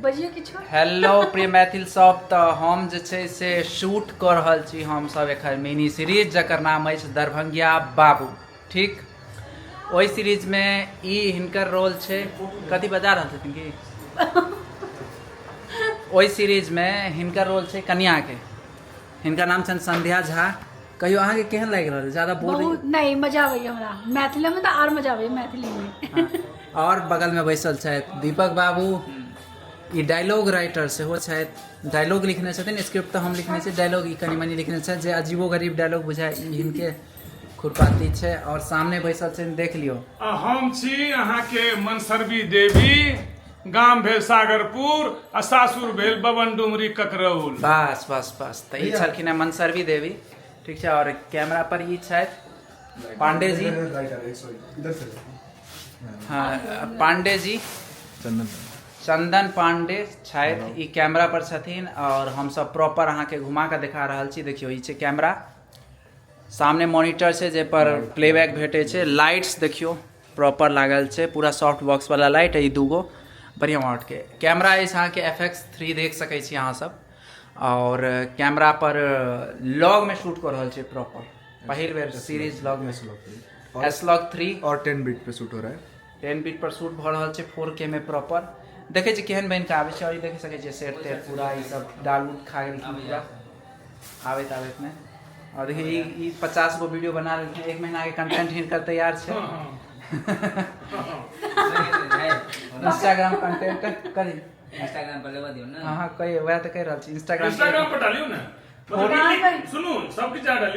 बजिए किछो। हेलो प्रिय मैथिल सब, तो हम जे छै से शूट कर रहल छी हम सब एखन मिनी सीरीज जकर नाम अछि दरभंगिया बाबू। ठीक, ओहि सीरीज में ई हिनकर रोल छै, कथी बजा रहल छथिन कि ओहि सीरीज में हिनकर रोल छै कन्या के। हिनका नाम छनि संध्या झा। कहियो अहाँ के केहन लागि रहल है? ज्यादा बोल बहुत नहीं मजा आवे हमरा मैथिली में, तो और मजा आवे मैथिली में। और बगल में बैसल छथि दीपक बाबू, ई डायलॉग राइटर सेहो छथि। डायलॉग लिखने छथिन, स्क्रिप्ट तो हम लिखने छी, डायलॉग ई कनी मनी लिखने छथि। जे अजीबो गरीब डायलॉग बुझाय ई हिनके खुरपाती छै। और सामने बैसल छथिन, देख लियो। हम छी अहाँ के मनसरवी देवी, गाम भेल सागरपुर आ सासुर भेल बबन डुमरी ककरौल। बस बस बस, तो ई छलखिन है मनसरवी देवी। ठीक है। और कैमरा पर ई छथि पांडे जी। हाँ, पांडे जी चंदन पांडे छथि, ई कैमरा पर छथिन। और हम सब प्रॉपर अहाँ के घुमा के दिखा रहल छी। देखियो ई छै कैमरा, सामने मॉनिटर छै जे पर प्लेबैक भेटे छै। लाइट्स देखियो प्रॉपर लागल छै, पूरा सॉफ्ट बॉक्स वाला लाइट है। ई दूगो बढ़िया वाट के कैमरा अछि। अहाँ के FX3 देख सकै छी अहाँ सब। और कैमरा पर लॉग में शूट कर रहल छै प्रॉपर। पहिल बेर सीरीज लॉग में S-Log3 और 10 बिट पे शूट हो रहा है। 10 बिट पर शूट भ रहल छै 4K में प्रॉपर। देखे छी केहन बन के आबै छै। और ई देख सकै छियै सेट तेट पूरा ई सब डाल उट खा गेल पूरा आबैत आबैत में। और देखिए ई 50 गो वीडियो बना लेलखिन, 1 महीना के कंटेंट हिनकर तैयार छै। इंस्टाग्राम कंटेंट करी, इंस्टाग्राम पर लेवा दियो ना। हां कही वह तो कह रहल छी। इंस्टाग्राम पर डालियो ना। सुनू सब कुछ डालियो।